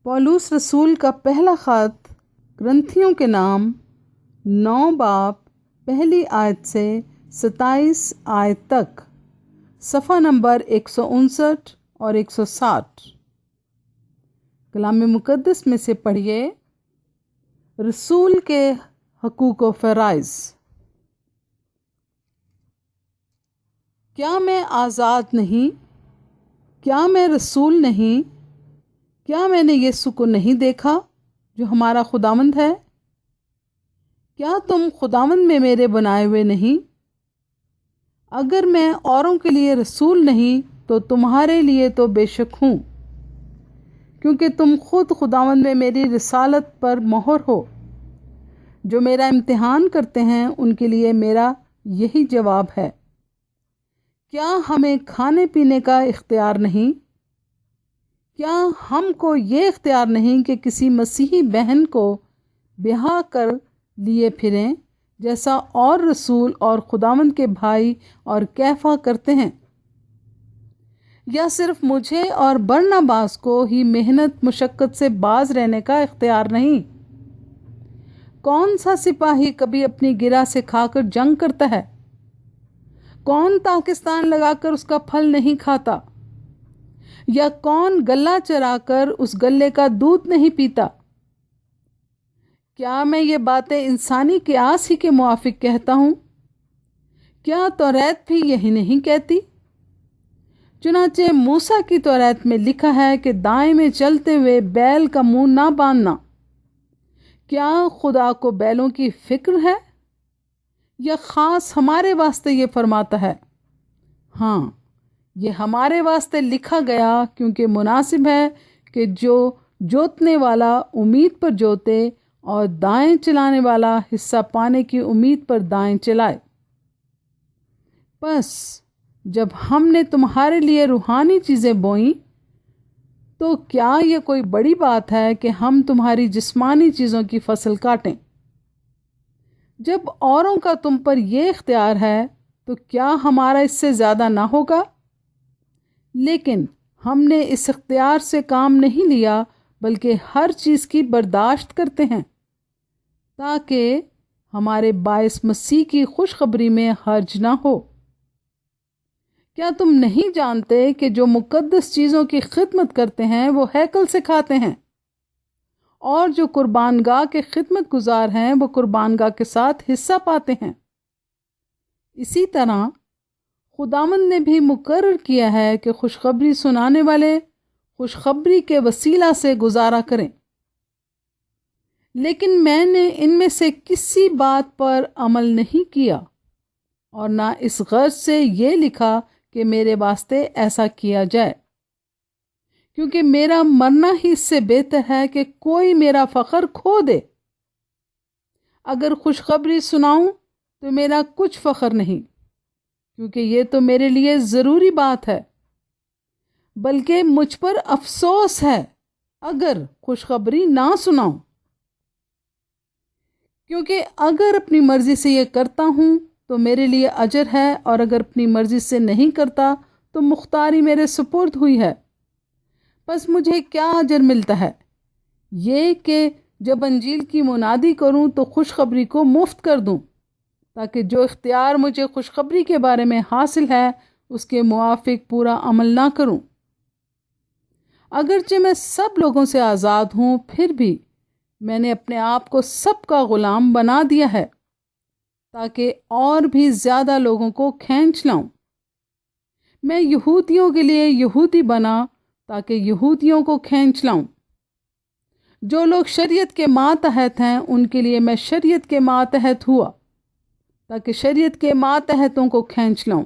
پولوس رسول کا پہلا خط گرنتھیوں کے نام 9 باب پہلی آیت سے 27 آیت تک، صفحہ نمبر 159 اور 160۔ کلام مقدس میں سے پڑھیے رسول کے حقوق و فرائض۔ کیا میں آزاد نہیں؟ کیا میں رسول نہیں؟ کیا میں نے یسوع کو نہیں دیکھا جو ہمارا خداوند ہے؟ کیا تم خداوند میں میرے بنائے ہوئے نہیں؟ اگر میں اوروں کے لیے رسول نہیں تو تمہارے لیے تو بے شک ہوں، کیونکہ تم خود خداوند میں میری رسالت پر مہر ہو۔ جو میرا امتحان کرتے ہیں ان کے لیے میرا یہی جواب ہے۔ کیا ہمیں کھانے پینے کا اختیار نہیں؟ کیا ہم کو یہ اختیار نہیں کہ کسی مسیحی بہن کو بیاہ کر لیے پھریں، جیسا اور رسول اور خداوند کے بھائی اور کیفا کرتے ہیں؟ یا صرف مجھے اور برناباس کو ہی محنت مشقت سے باز رہنے کا اختیار نہیں؟ کون سا سپاہی کبھی اپنی گرہ سے کھا کر جنگ کرتا ہے؟ کون پاکستان لگا کر اس کا پھل نہیں کھاتا؟ یا کون گلہ چرا کر اس گلے کا دودھ نہیں پیتا؟ کیا میں یہ باتیں انسانی قیاس ہی کے موافق کہتا ہوں؟ کیا توریت بھی یہی نہیں کہتی؟ چنانچہ موسیٰ کی توریت میں لکھا ہے کہ دائیں میں چلتے ہوئے بیل کا منہ نہ باندھنا۔ کیا خدا کو بیلوں کی فکر ہے؟ یا خاص ہمارے واسطے یہ فرماتا ہے؟ ہاں، یہ ہمارے واسطے لکھا گیا کیونکہ مناسب ہے کہ جو جوتنے والا امید پر جوتے اور دائیں چلانے والا حصہ پانے کی امید پر دائیں چلائے۔ بس جب ہم نے تمہارے لیے روحانی چیزیں بوئیں تو کیا یہ کوئی بڑی بات ہے کہ ہم تمہاری جسمانی چیزوں کی فصل کاٹیں؟ جب اوروں کا تم پر یہ اختیار ہے تو کیا ہمارا اس سے زیادہ نہ ہوگا؟ لیکن ہم نے اس اختیار سے کام نہیں لیا، بلکہ ہر چیز کی برداشت کرتے ہیں، تاکہ ہمارے باعث مسیح کی خوشخبری میں حرج نہ ہو۔ کیا تم نہیں جانتے کہ جو مقدس چیزوں کی خدمت کرتے ہیں وہ ہیکل سے کھاتے ہیں، اور جو قربان گاہ کے خدمت گزار ہیں وہ قربان گاہ کے ساتھ حصہ پاتے ہیں؟ اسی طرح خداوند نے بھی مقرر کیا ہے کہ خوشخبری سنانے والے خوشخبری کے وسیلہ سے گزارا کریں۔ لیکن میں نے ان میں سے کسی بات پر عمل نہیں کیا، اور نہ اس غرض سے یہ لکھا کہ میرے واسطے ایسا کیا جائے، کیونکہ میرا مرنا ہی اس سے بہتر ہے کہ کوئی میرا فخر کھو دے۔ اگر خوشخبری سناؤں تو میرا کچھ فخر نہیں، کیونکہ یہ تو میرے لیے ضروری بات ہے، بلکہ مجھ پر افسوس ہے اگر خوشخبری نہ سناؤں، کیونکہ اگر اپنی مرضی سے یہ کرتا ہوں تو میرے لیے اجر ہے، اور اگر اپنی مرضی سے نہیں کرتا تو مختاری میرے سپرد ہوئی ہے۔ بس مجھے کیا اجر ملتا ہے؟ یہ کہ جب انجیل کی منادی کروں تو خوشخبری کو مفت کر دوں، تاکہ جو اختیار مجھے خوشخبری کے بارے میں حاصل ہے اس کے موافق پورا عمل نہ کروں۔ اگرچہ میں سب لوگوں سے آزاد ہوں، پھر بھی میں نے اپنے آپ کو سب کا غلام بنا دیا ہے، تاکہ اور بھی زیادہ لوگوں کو کھینچ لاؤں۔ میں یہودیوں کے لیے یہودی بنا تاکہ یہودیوں کو کھینچ لاؤں۔ جو لوگ شریعت کے ماتحت ہیں ان کے لیے میں شریعت کے ماتحت ہوا، تاکہ شریعت کے ماتحتوں کو کھینچ لاؤں۔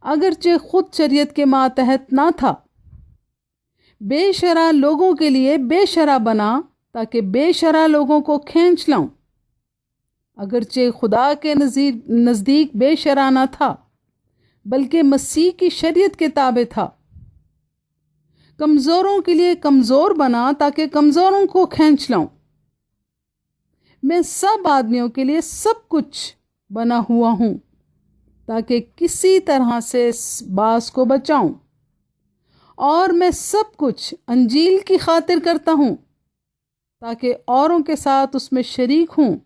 اگرچہ خود شریعت کے ماتحت نہ تھا، بے شرع لوگوں کے لیے بے شرع بنا تاکہ بے شرع لوگوں کو کھینچ لاؤں۔ اگرچہ خدا کے نزدیک بے شرع نہ تھا، بلکہ مسیح کی شریعت کے تابع تھا۔ کمزوروں کے لیے کمزور بنا تاکہ کمزوروں کو کھینچ لاؤں۔ میں سب آدمیوں کے لیے سب کچھ بنا ہوا ہوں، تاکہ کسی طرح سے اس باز کو بچاؤں۔ اور میں سب کچھ انجیل کی خاطر کرتا ہوں تاکہ اوروں کے ساتھ اس میں شریک ہوں۔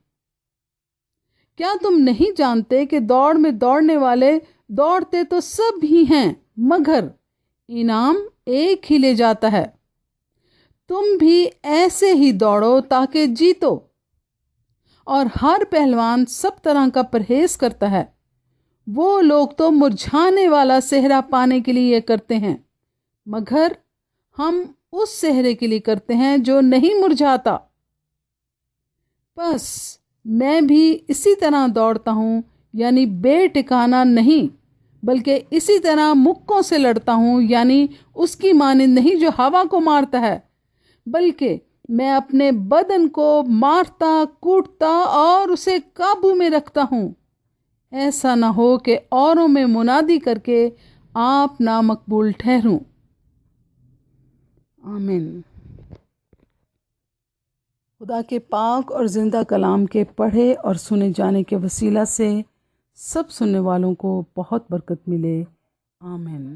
کیا تم نہیں جانتے کہ دوڑ میں دوڑنے والے دوڑتے تو سب ہی ہیں مگر انعام ایک ہی لے جاتا ہے؟ تم بھی ایسے ہی دوڑو تاکہ جیتو۔ اور ہر پہلوان سب طرح کا پرہیز کرتا ہے۔ وہ لوگ تو مرجھانے والا صحرا پانے کے لیے یہ کرتے ہیں، مگر ہم اس صحرے کے لیے کرتے ہیں جو نہیں مرجھاتا۔ بس میں بھی اسی طرح دوڑتا ہوں، یعنی بے ٹھکانہ نہیں، بلکہ اسی طرح مکوں سے لڑتا ہوں، یعنی اس کی مانند نہیں جو ہوا کو مارتا ہے، بلکہ میں اپنے بدن کو مارتا کوٹتا اور اسے قابو میں رکھتا ہوں، ایسا نہ ہو کہ اوروں میں منادی کر کے آپ نامقبول ٹھہروں۔ آمین۔ خدا کے پاک اور زندہ کلام کے پڑھے اور سنے جانے کے وسیلہ سے سب سننے والوں کو بہت برکت ملے۔ آمین۔